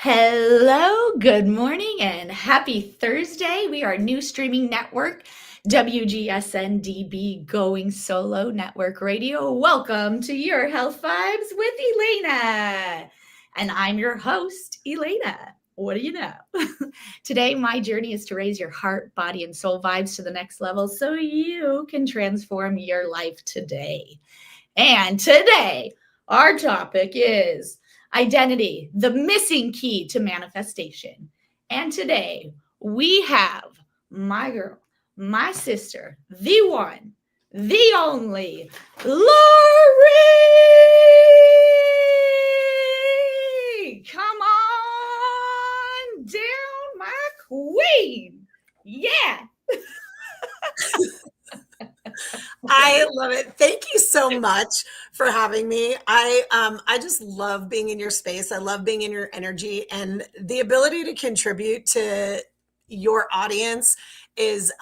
Hello, good morning, and happy Thursday. We are a new streaming network, WGSN-DB Going Solo Network Radio. Welcome to your Health Vibes with Elana. And I'm your host, Elana. What do you know? Today, my journey is to raise your heart, body, and soul vibes to the next level so you can transform your life today. And today, our topic is identity, the missing key to manifestation. And today, we have my girl, my sister, the one, the only, Lori! Come on down, my queen. Yeah. I love it. Thank you so much for having me. I just love being in your space. I love being in your energy, and the ability to contribute to your audience is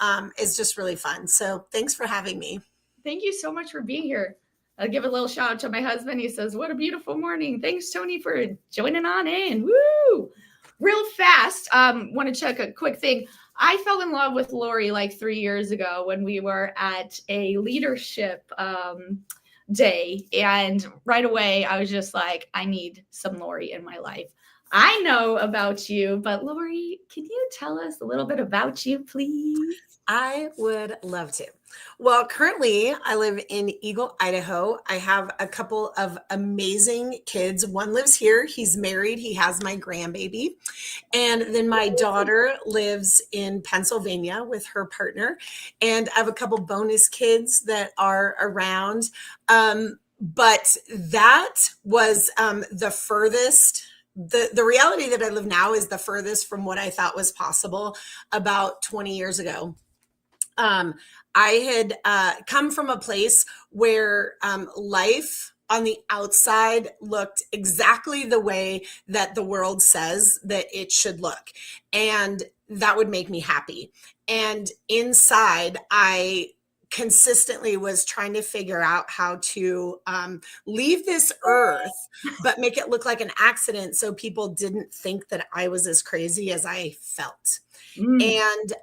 just really fun. So thanks for having me. Thank you so much for being here. I'll give a little shout out to my husband. He says, "What a beautiful morning. Thanks, Tony, for joining on in." Woo! Real fast, want to check a quick thing. I fell in love with Lori like 3 years ago when we were at a leadership day. And right away, I was just like, I need some Lori in my life. I know about you, but Lori, can you tell us a little bit about you, please? I would love to. Well, currently I live in Eagle, Idaho. I have a couple of amazing kids. One lives here. He's married. He has my grandbaby. And then my daughter lives in Pennsylvania with her partner. And I have a couple bonus kids that are around. But that was the furthest. The reality that I live now is the furthest from what I thought was possible about 20 years ago. I had come from a place where life on the outside looked exactly the way that the world says that it should look. And that would make me happy. And inside, I consistently was trying to figure out how to leave this earth, but make it look like an accident so people didn't think that I was as crazy as I felt. And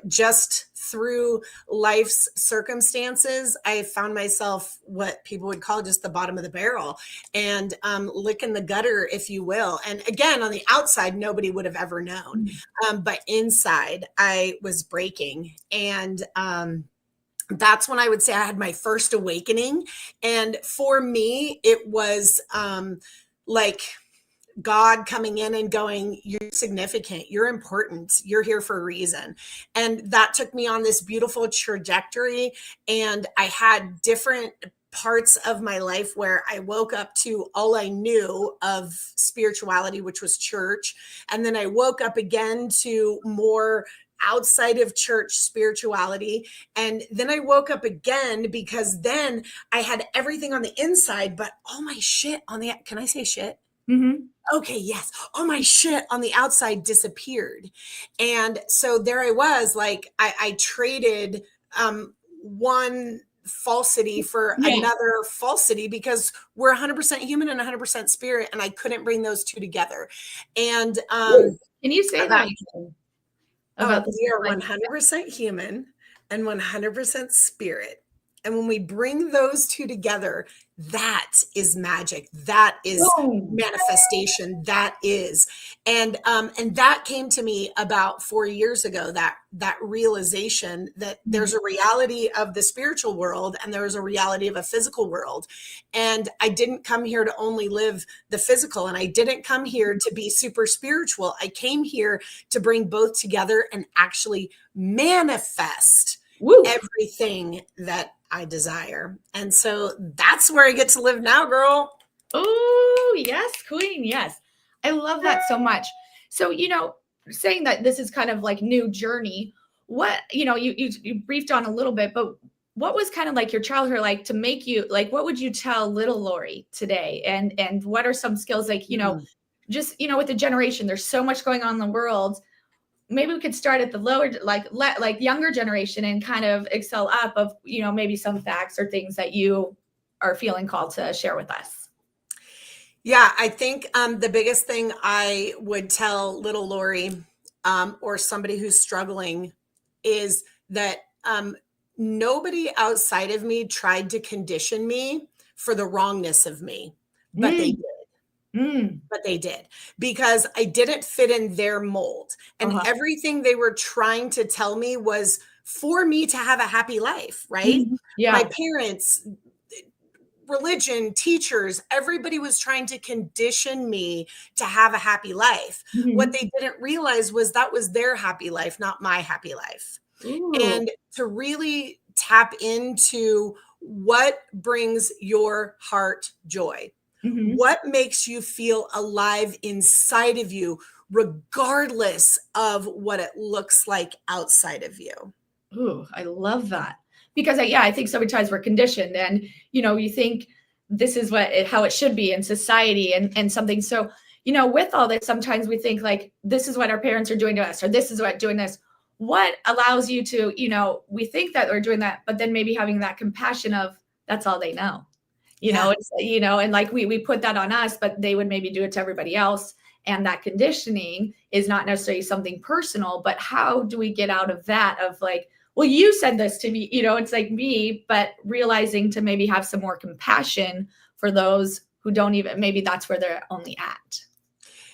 just through life's circumstances, I found myself what people would call just the bottom of the barrel and licking the gutter, if you will. And again, on the outside, nobody would have ever known. But inside, I was breaking. And that's when I would say I had my first awakening. And for me, it was like God coming in and going, "You're significant, you're important, you're here for a reason." And that took me on this beautiful trajectory. And I had different parts of my life where I woke up to all I knew of spirituality, which was church. And then I woke up again to more outside of church spirituality. And then I woke up again because then I had everything on the inside, but all my shit on the, can I say shit? Mm-hmm. Okay, yes. All my shit on the outside disappeared. And so there I was, like, I traded one falsity for another falsity because we're 100% human and 100% spirit. And I couldn't bring those two together. And can you say that? We are 100% human and 100% spirit. And when we bring those two together, that is magic. That is manifestation. That is. And that came to me about 4 years ago, that realization that there's a reality of the spiritual world and there's a reality of a physical world. And I didn't come here to only live the physical, and I didn't come here to be super spiritual. I came here to bring both together and actually manifest everything that I desire. And so that's where I get to live now, girl. Oh, yes, queen. Yes. I love that so much. So, saying that this is kind of like new journey, what, you briefed on a little bit, but what was kind of like your childhood like to make you like, what would you tell little Lori today? And what are some skills like, just, with the generation, there's so much going on in the world. Maybe we could start at the lower, like younger generation and kind of excel up of, maybe some facts or things that you are feeling called to share with us. Yeah, I think the biggest thing I would tell little Lori or somebody who's struggling is that nobody outside of me tried to condition me for the wrongness of me, but they Mm, did. mm, But they did, because I didn't fit in their mold. And uh-huh. everything they were trying to tell me was for me to have a happy life, right? Mhm. My Yeah. parents, religion, teachers, everybody was trying to condition me to have a happy life. What Mhm. they didn't realize was that was their happy life, not my happy life. Ooh. And to really tap into what brings your heart joy, Mhm. what makes you feel alive inside of you, regardless of what it looks like outside of you. Ooh, I love that. Because yeah, I think so many times we're conditioned and, you think this is how it should be in society and something. So, with all this, sometimes we think like, this is what our parents are doing to us, or this is what doing this. What allows you to, we think that we're doing that, but then maybe having that compassion of that's all they know. Yeah. And like we put that on us, but they would maybe do it to everybody else. And that conditioning is not necessarily something personal, but how do we get out of that of like, well, you said this to me, it's like me, but realizing to maybe have some more compassion for those who don't even, maybe that's where they're only at.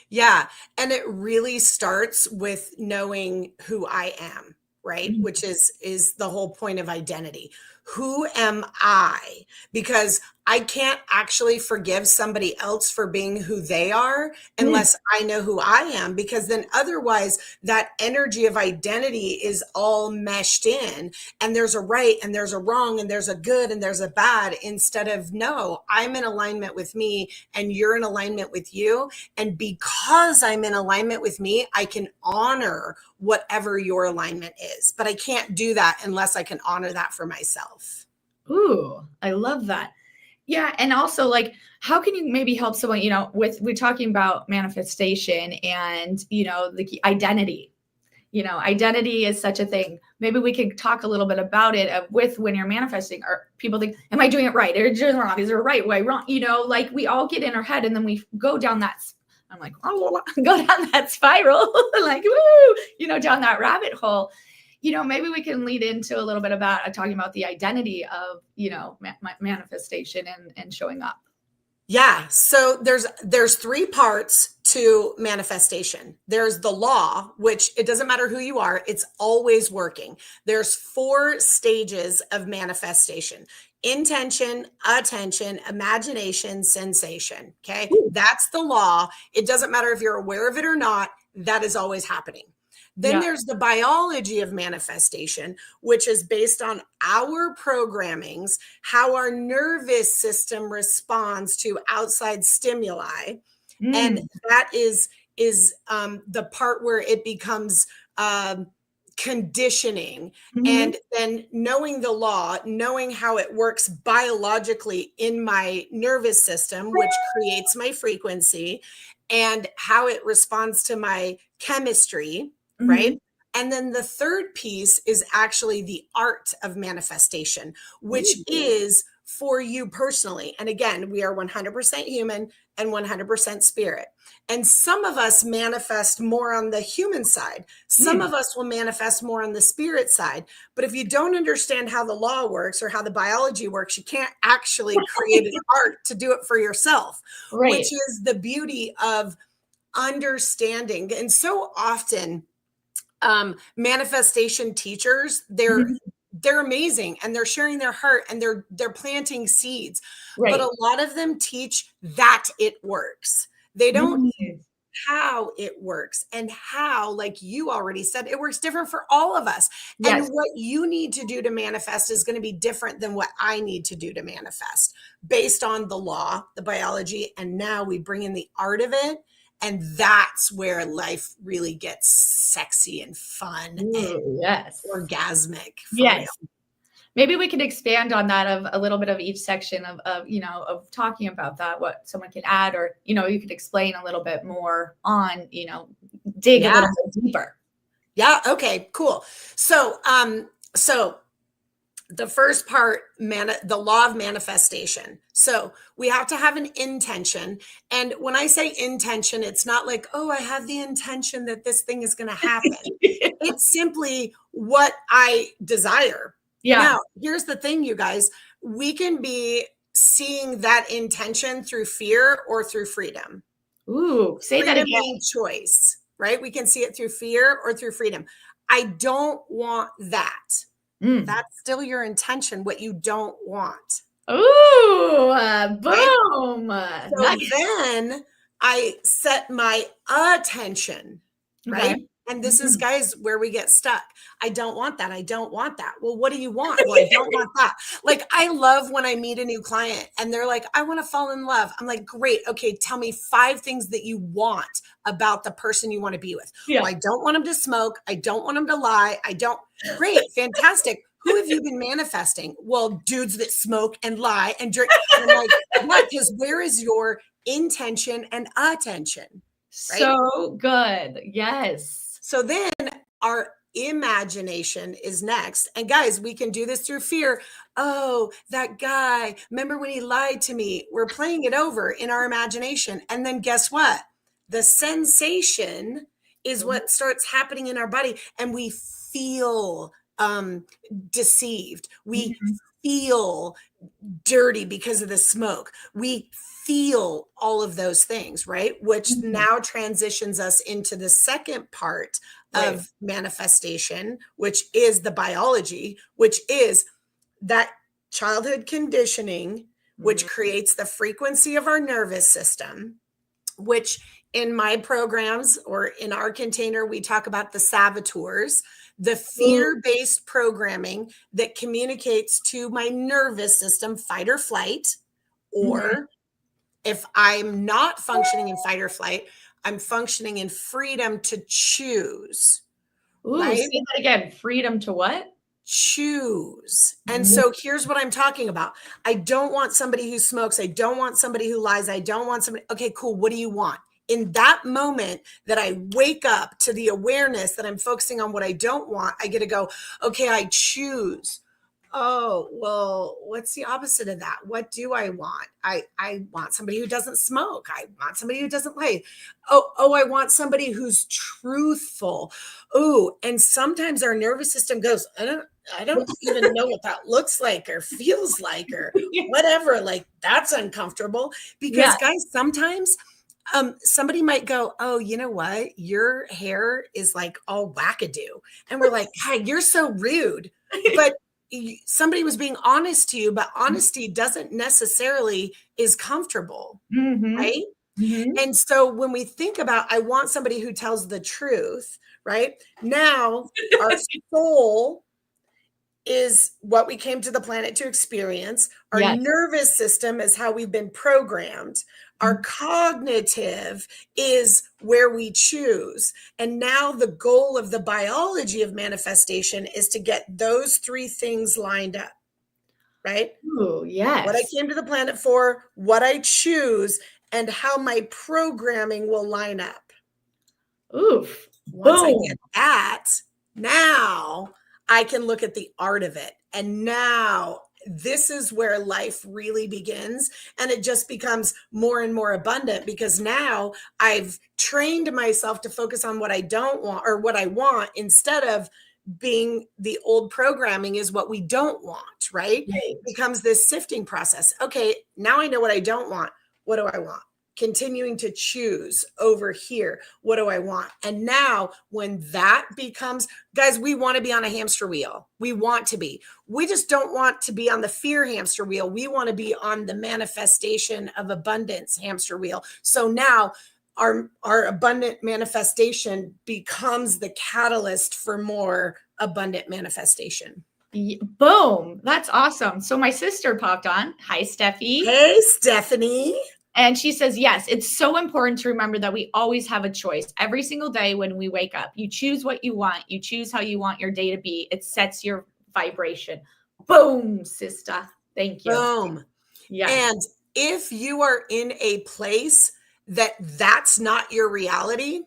Yeah. And it really starts with knowing who I am, right? Mhm. Which is the whole point of identity. Who am I? Because I can't actually forgive somebody else for being who they are Mm, unless I know who I am, because then otherwise that energy of identity is all meshed in, and there's a right and there's a wrong and there's a good and there's a bad, instead of no, I'm in alignment with me and you're in alignment with you. And because I'm in alignment with me, I can honor whatever your alignment is. But I can't do that unless I can honor that for myself. ooh, I love that. Yeah, and also like how can you maybe help someone, with we're talking about manifestation and, the identity. Identity is such a thing. Maybe we could talk a little bit about it with when you're manifesting, or people think, am I doing it right? Or doing it wrong? Is there a right way wrong? Like we all get in our head and then we go down that. I'm like, oh, go down that spiral, like, woo, down that rabbit hole. Maybe we can lead into a little bit about talking about the identity of, manifestation and showing up. Yeah, so there's three parts to manifestation. There's the law, which it doesn't matter who you are, it's always working. There's four stages of manifestation: intention, attention, imagination, sensation. Okay, Ooh, that's the law. It doesn't matter if you're aware of it or not, that is always happening. Then yeah. there's the biology of manifestation, which is based on our programmings, how our nervous system responds to outside stimuli. And Mm, that is the part where it becomes conditioning. mhm. And then knowing the law, knowing how it works biologically in my nervous system, which creates my frequency, and how it responds to my chemistry, right? Mhm. And then the third piece is actually the art of manifestation, which Ooh, is for you personally. And again, we are 100% human and 100% spirit. And some of us manifest more on the human side. Some mm, of us will manifest more on the spirit side. But if you don't understand how the law works or how the biology works, you can't actually create an art to do it for yourself, which right. is the beauty of understanding. And so often, manifestation teachers, Mhm. they're amazing and they're sharing their heart and they're planting seeds, but Right. a lot of them teach that it works. They don't Mm. how it works, and how, like you already said, it works different for all of us. And Yes. what you need to do to manifest is going to be different than what I need to do to manifest, based on the law, the biology, and now we bring in the art of it. And that's where life really gets sexy and fun and Ooh, yes. orgasmic for real. Yes. Maybe we could expand on that of a little bit of each section of talking about that, what someone can add, or, you could explain a little bit more on, dig a Yeah. little bit deeper. Yeah. Okay, cool. So the first part, the law of manifestation. So we have to have an intention. And when I say intention, it's not like, oh, I have the intention that this thing is going to happen. It's simply what I desire. Yeah. Now, here's the thing, you guys, we can be seeing that intention through fear or through freedom. Ooh, say that again. Freedom choice, right? We can see it through fear or through freedom. I don't want that. That's still your intention, what you don't want. Ooh, boom. Right? So then I set my attention, right? Okay. And this is, guys, where we get stuck. I don't want that. I don't want that. Well, what do you want? Well, I don't want that. Like, I love when I meet a new client and they're like, I want to fall in love. I'm like, great. Okay. Tell me 5 things that you want about the person you want to be with. Yeah. Well, I don't want them to smoke. I don't want them to lie. Great. Fantastic. Who have you been manifesting? Well, dudes that smoke and lie and drink. And I'm like, what? Because where is your intention and attention? Right? So good. Yes. So then our imagination is next. And guys, we can do this through fear. Oh, that guy, remember when he lied to me? We're playing it over in our imagination. And then guess what? The sensation is what starts happening in our body. And we feel deceived. We feel dirty because of the smoke. We feel all of those things, right? Which now transitions us into the second part of manifestation, which is the biology, which is that childhood conditioning, which creates the frequency of our nervous system, which in my programs or in our container, we talk about the saboteurs, the fear-based programming that communicates to my nervous system, fight or flight, or if I'm not functioning in fight or flight, I'm functioning in freedom to choose. Ooh, right? Say that again. Freedom to what? Choose. And so here's what I'm talking about. I don't want somebody who smokes. I don't want somebody who lies. I don't want somebody. Okay, cool. What do you want? In that moment that I wake up to the awareness that I'm focusing on what I don't want, I get to go, okay, I choose. Oh, well, what's the opposite of that? What do I want? I want somebody who doesn't smoke. I want somebody who doesn't lie. Oh, I want somebody who's truthful. Oh, and sometimes our nervous system goes, I don't even know what that looks like or feels like or whatever. Like, that's uncomfortable because guys, sometimes somebody might go, oh, you know what? Your hair is like all wackadoo. And we're like, hey, you're so rude. But somebody was being honest to you, but honesty doesn't necessarily is comfortable, right? And so when we think about, I want somebody who tells the truth, right? Now our soul is what we came to the planet to experience. Our nervous system is how we've been programmed. Our cognitive is where we choose. And now the goal of the biology of manifestation is to get those 3 things lined up, right? Ooh, yes. What I came to the planet for, what I choose, and how my programming will line up. Oof. Once I get that, now I can look at the art of it. And now this is where life really begins. And it just becomes more and more abundant because now I've trained myself to focus on what I don't want or what I want instead of being the old programming is what we don't want, right? It becomes this sifting process. Okay, now I know what I don't want. What do I want? Continuing to choose over here. What do I want? And now when that becomes, guys, we want to be on a hamster wheel. We want to be. We just don't want to be on the fear hamster wheel. We want to be on the manifestation of abundance hamster wheel. So now our abundant manifestation becomes the catalyst for more abundant manifestation. Boom. That's awesome. So my sister popped on. Hi, Steffi. Hey, Stephanie. And she says, yes, it's so important to remember that we always have a choice every single day when we wake up. You choose what you want. You choose how you want your day to be. It sets your vibration. Boom, sister. Thank you. Boom. Yeah. And if you are in a place that that's not your reality,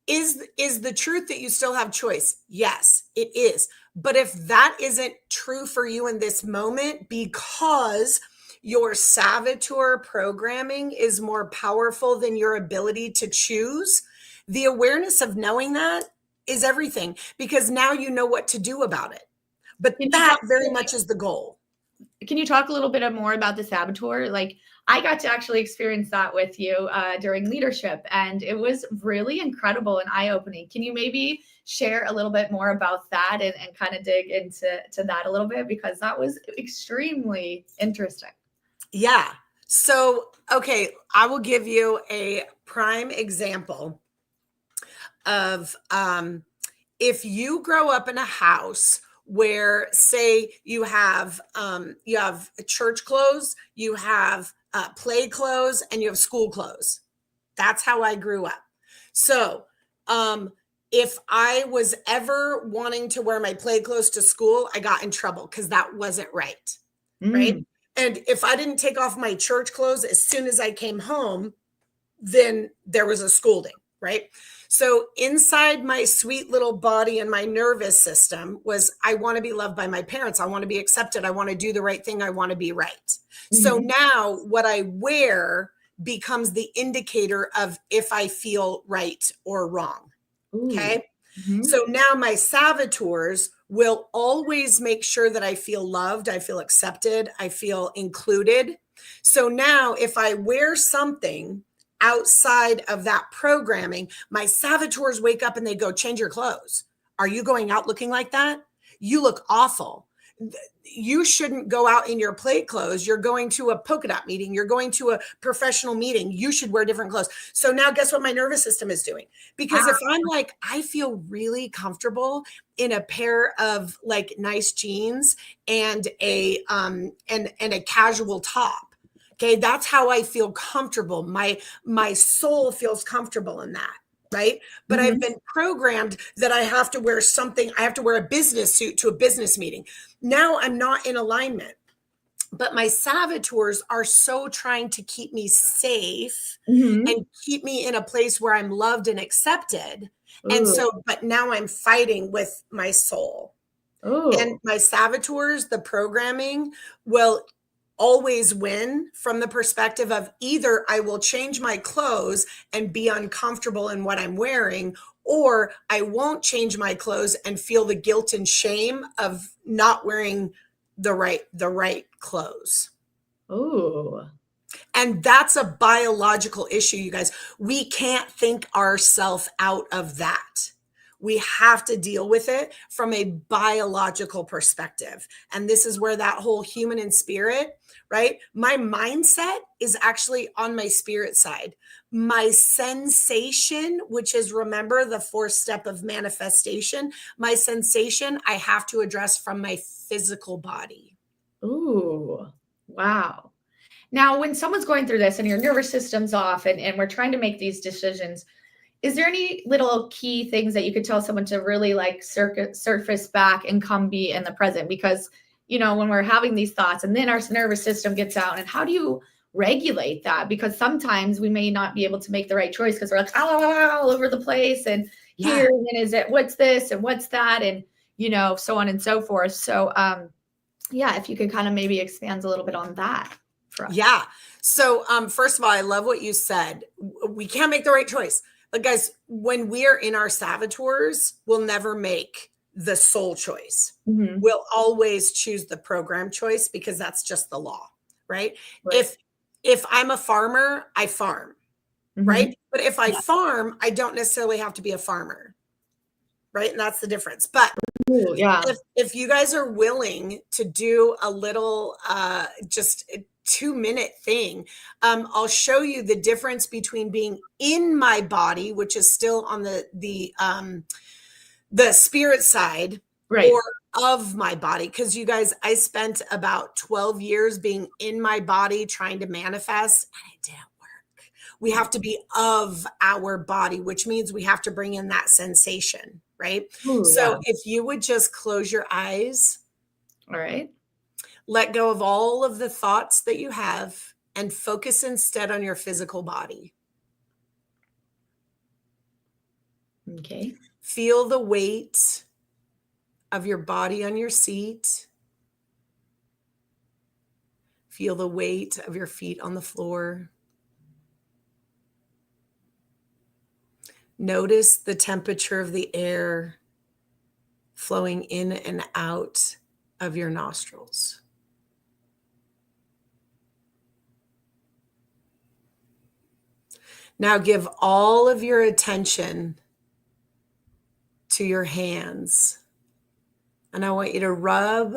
is the truth that you still have choice? Yes, it is. But if that isn't true for you in this moment, because your saboteur programming is more powerful than your ability to choose, the awareness of knowing that is everything, because now you know what to do about it. But that very much is the goal. Can you talk a little bit more about the saboteur? Like, I got to actually experience that with you during leadership, and it was really incredible and eye-opening. Can you maybe share a little bit more about that and kind of dig into that a little bit? Because that was extremely interesting. Yeah. So, okay, I will give you a prime example of if you grow up in a house where, say, you have church clothes, you have play clothes, and you have school clothes. That's how I grew up. So if I was ever wanting to wear my play clothes to school, I got in trouble because that wasn't right. Right. And if I didn't take off my church clothes as soon as I came home, then there was a scolding. Right. So inside my sweet little body and my nervous system was, I want to be loved by my parents. I want to be accepted. I want to do the right thing. I want to be right. So now what I wear becomes the indicator of if I feel right or wrong. Okay. So now my saboteurs will always make sure that I feel loved, I feel accepted, I feel included. So now if I wear something outside of that programming, my saboteurs wake up and they go, change your clothes. Are you going out looking like that? You look awful. You shouldn't go out in your play clothes. You're going to a polka dot meeting. You're going to a professional meeting. You should wear different clothes. So now guess what my nervous system is doing? Because if I'm like, I feel really comfortable in a pair of like nice jeans and a casual top. Okay. That's how I feel comfortable. My soul feels comfortable in that. Right. But I've been programmed that I have to wear something. I have to wear a business suit to a business meeting. Now I'm not in alignment, but my saboteurs are so trying to keep me safe and keep me in a place where I'm loved and accepted. And so, but now I'm fighting with my soul. And my saboteurs, the programming will always win from the perspective of either I will change my clothes and be uncomfortable in what I'm wearing, or I won't change my clothes and feel the guilt and shame of not wearing the right clothes. And that's a biological issue, you guys. We can't think ourselves out of that. We have to deal with it from a biological perspective. And this is where that whole human and spirit, right? My mindset is actually on my spirit side. My sensation, which is, remember, the fourth step of manifestation, my sensation, I have to address from my physical body. Wow. Now, when someone's going through this and your nervous system's off and we're trying to make these decisions, is there any little key things that you could tell someone to really like surface back and come be in the present? Because, you know, when we're having these thoughts and then our nervous system gets out, and how do you regulate that? Because sometimes we may not be able to make the right choice because we're like all over the place and here, and is it, what's this and what's that? And, you know, so on and so forth. So, yeah, if you could kind of maybe expand a little bit on that for us. Yeah. So, first of all, I love what you said. We can't make the right choice. But guys, when we are in our saboteurs, we'll never make the soul choice. We'll always choose the program choice because that's just the law, right? If I'm a farmer, I farm, right? But if I farm, I don't necessarily have to be a farmer, right? And that's the difference. But if you guys are willing to do a little, just 2-minute thing, I'll show you the difference between being in my body, which is still on the spirit side, or of my body. Because you guys, I spent about 12 years being in my body trying to manifest, and it didn't work. We have to be of our body, which means we have to bring in that sensation, right? If you would just close your eyes. All right. Let go of all of the thoughts that you have and focus instead on your physical body. Okay. Feel the weight of your body on your seat. Feel the weight of your feet on the floor. Notice the temperature of the air flowing in and out of your nostrils. Now give all of your attention to your hands. And I want you to rub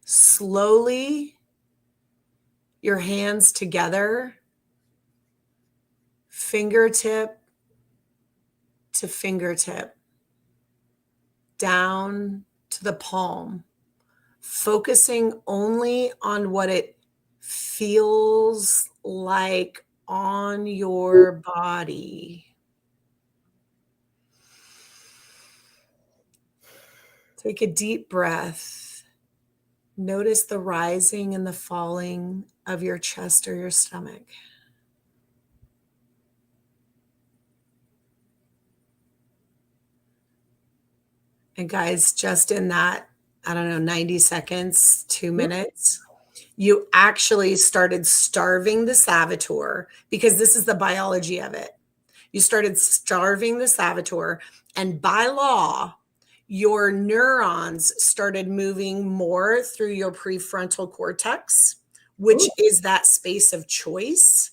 slowly your hands together, fingertip to fingertip, down to the palm, focusing only on what it feels like on your body. Take a deep breath. Notice the rising and the falling of your chest or your stomach. And guys, just in that, 90 seconds, 2 minutes, you actually started starving the saboteur, because this is the biology of it. You started starving the saboteur, and by law, your neurons started moving more through your prefrontal cortex, which is that space of choice,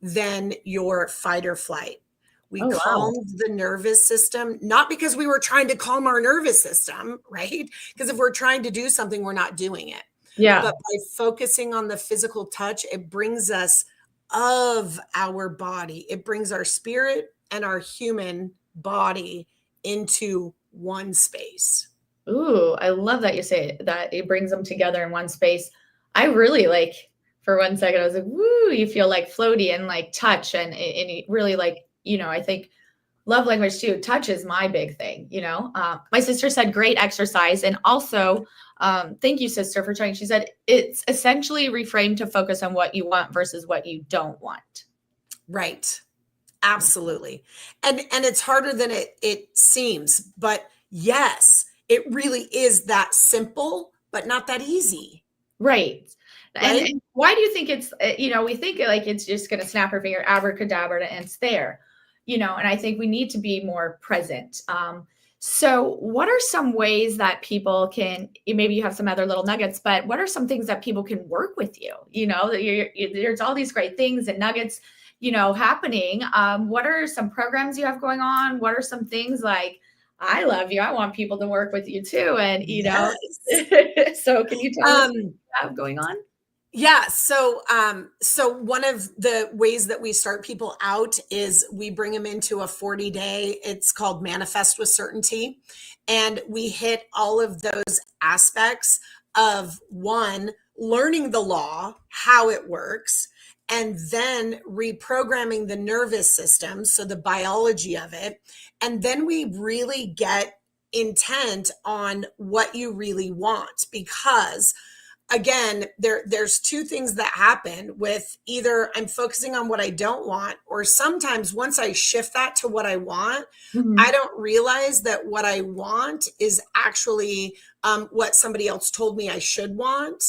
than your fight or flight. We calmed the nervous system, not because we were trying to calm our nervous system, right? Because if we're trying to do something, we're not doing it. Yeah. But by focusing on the physical touch, it brings us of our body. It brings our spirit and our human body into one space. Ooh, I love that you say that it brings them together in one space. I really like, for 1 second, I was like, woo, you feel like floaty and like touch and really like, I think love language too. Touch is my big thing. My sister said great exercise. And also, thank you, sister, for trying. She said it's essentially reframed to focus on what you want versus what you don't want. Right. Absolutely. And it's harder than it seems, but yes, it really is that simple, but not that easy. Right. And why do you think it's, we think like it's just going to snap her finger, abracadabra, and it's there, and I think we need to be more present. So what are some ways that people can, maybe you have some other little nuggets, but what are some things that people can work with you? There's all these great things and nuggets, happening. What are some programs you have going on? What are some things like, I love you, I want people to work with you too. And, so can you tell us what you have going on? Yeah. So one of the ways that we start people out is we bring them into a 40-day, it's called Manifest with Certainty. And we hit all of those aspects of, one, learning the law, how it works, and then reprogramming the nervous system, so the biology of it. And then we really get intent on what you really want, because again, there's two things that happen with either I'm focusing on what I don't want, or sometimes once I shift that to what I want, I don't realize that what I want is actually what somebody else told me I should want.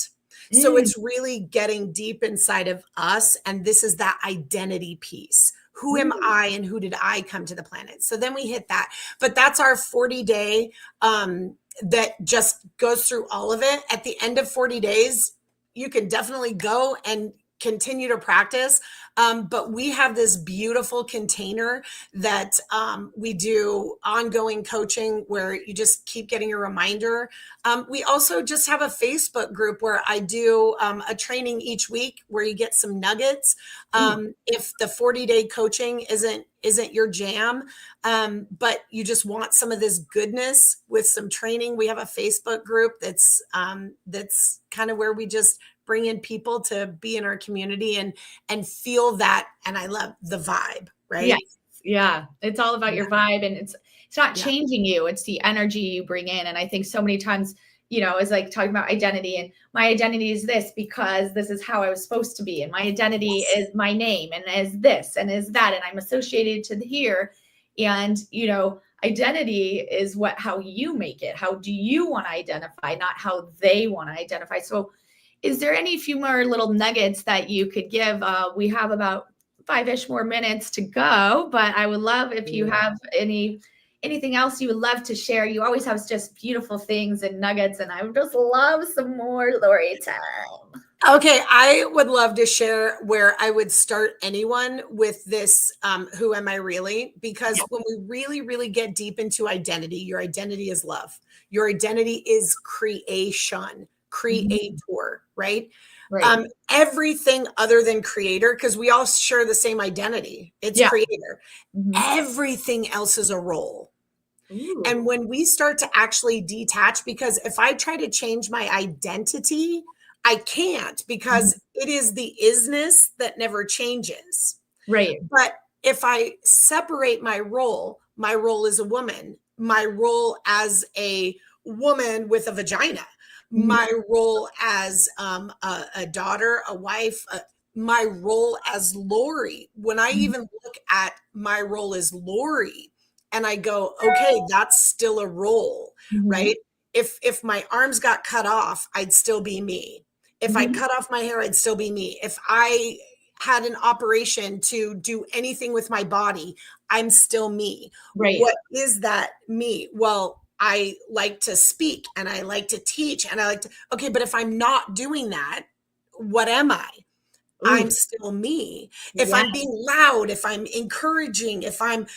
So it's really getting deep inside of us. And this is that identity piece. Who am I and who did I come to the planet? So then we hit that. But that's our 40-day that just goes through all of it. At the end of 40 days, you can definitely go and continue to practice. But we have this beautiful container that we do ongoing coaching where you just keep getting a reminder. We also just have a Facebook group where I do a training each week where you get some nuggets. If the 40-day coaching isn't your jam, but you just want some of this goodness with some training, we have a Facebook group that's kind of where we just bring in people to be in our community and feel that. And I love the vibe, right? Yes. Yeah. It's all about your vibe, and it's not changing you. It's the energy you bring in. And I think so many times, it's like talking about identity, and my identity is this because this is how I was supposed to be. And my identity is my name and is this and is that. And I'm associated to here. And, identity is how you make it. How do you want to identify, not how they want to identify. So is there any few more little nuggets that you could give? We have about 5-ish more minutes to go, but I would love if you have anything else you would love to share. You always have just beautiful things and nuggets, and I would just love some more Lori time. Okay, I would love to share where I would start anyone with this, who am I really? Because when we really, really get deep into identity, your identity is love. Your identity is creation, creator, right? Right. Everything other than creator, because we all share the same identity. It's creator. Everything else is a role. Ooh. And when we start to actually detach, because if I try to change my identity, I can't, because it is the isness that never changes. Right. But if I separate my role is a woman, my role as a woman with a vagina, my role as a daughter, a wife, my role as Lori. When I even look at my role as Lori and I go, okay, that's still a role, right? If my arms got cut off, I'd still be me. If I cut off my hair, I'd still be me. If I had an operation to do anything with my body, I'm still me. Right. What is that me? Well, I like to speak and I like to teach and I like to, okay, but if I'm not doing that, what am I? I'm still me. If I'm being loud, if I'm encouraging, if I'm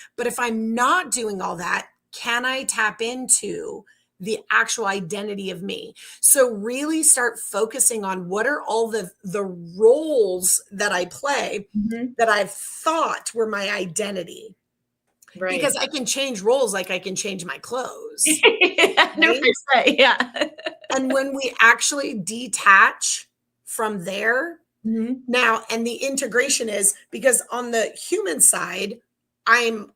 not doing all that, can I tap into the actual identity of me? So really start focusing on what are all the roles that I play that I've thought were my identity. Right. Because I can change roles like I can change my clothes. Yeah. And when we actually detach from there, now, and the integration is because on the human side, I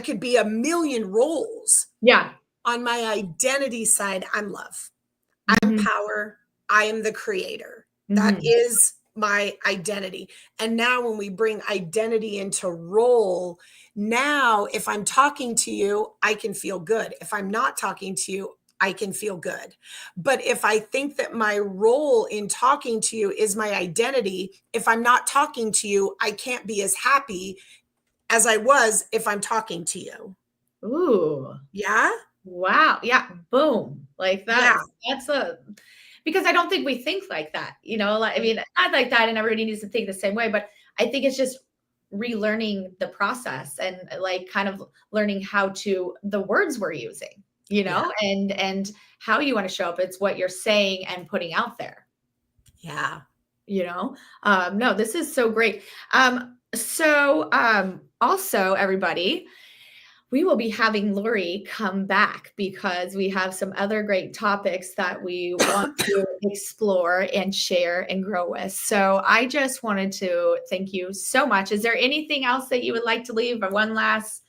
could be a million roles. Yeah. On my identity side, I'm love. I'm power. I am the creator. That is my identity. And now when we bring identity into role, now if I'm talking to you, I can feel good. If I'm not talking to you, I can feel good. But if I think that my role in talking to you is my identity, if I'm not talking to you, I can't be as happy as I was if I'm talking to you. Ooh. Yeah. Wow. Yeah. Boom. Like that. Yeah. That's because I don't think we think like that, I mean, not like that, and everybody needs to think the same way, but I think it's just relearning the process and like kind of learning how the words we're using, and how you want to show up. It's what you're saying and putting out there. Yeah. No, this is so great. Also everybody, we will be having Lori come back because we have some other great topics that we want to explore and share and grow with. So I just wanted to thank you so much. Is there anything else that you would like to leave? Or one last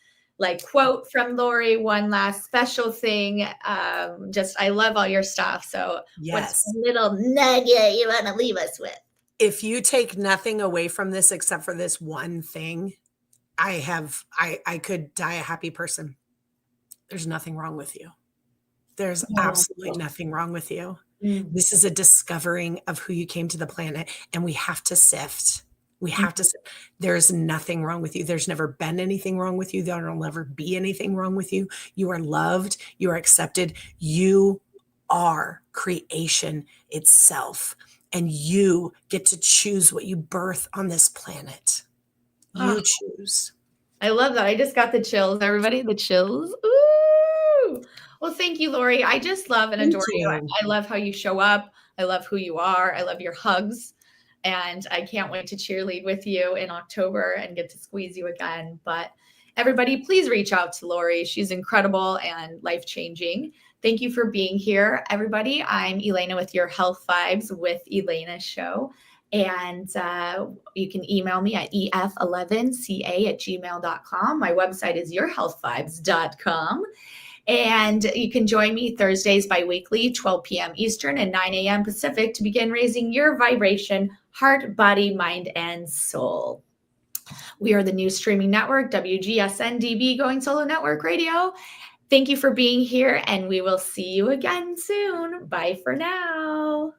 quote from Lori, one last special thing? I love all your stuff. So what's a little nugget you want to leave us with? If you take nothing away from this except for this one thing, I could die a happy person. There's nothing wrong with you. There's absolutely nothing wrong with you. This is a discovering of who you came to the planet, and we have to sift. We have to. There's nothing wrong with you. There's never been anything wrong with you. There will never be anything wrong with you. You are loved. You are accepted. You are creation itself, and you get to choose what you birth on this planet. You choose. I love that. I just got the chills. Everybody, the chills. Ooh. Well, thank you, Lori. I just love and adore you. I love how you show up. I love who you are. I love your hugs. And I can't wait to cheerlead with you in October and get to squeeze you again. But everybody, please reach out to Lori. She's incredible and life-changing. Thank you for being here, everybody. I'm Elana with your Health Vibes with Elana show. And you can email me at ef11ca@gmail.com. My website is yourhealthvibes.com. And you can join me Thursdays bi-weekly, 12 p.m. Eastern and 9 a.m. Pacific to begin raising your vibration, heart, body, mind, and soul. We are the new streaming network, WGSN-DB, Going Solo Network Radio. Thank you for being here, and we will see you again soon. Bye for now.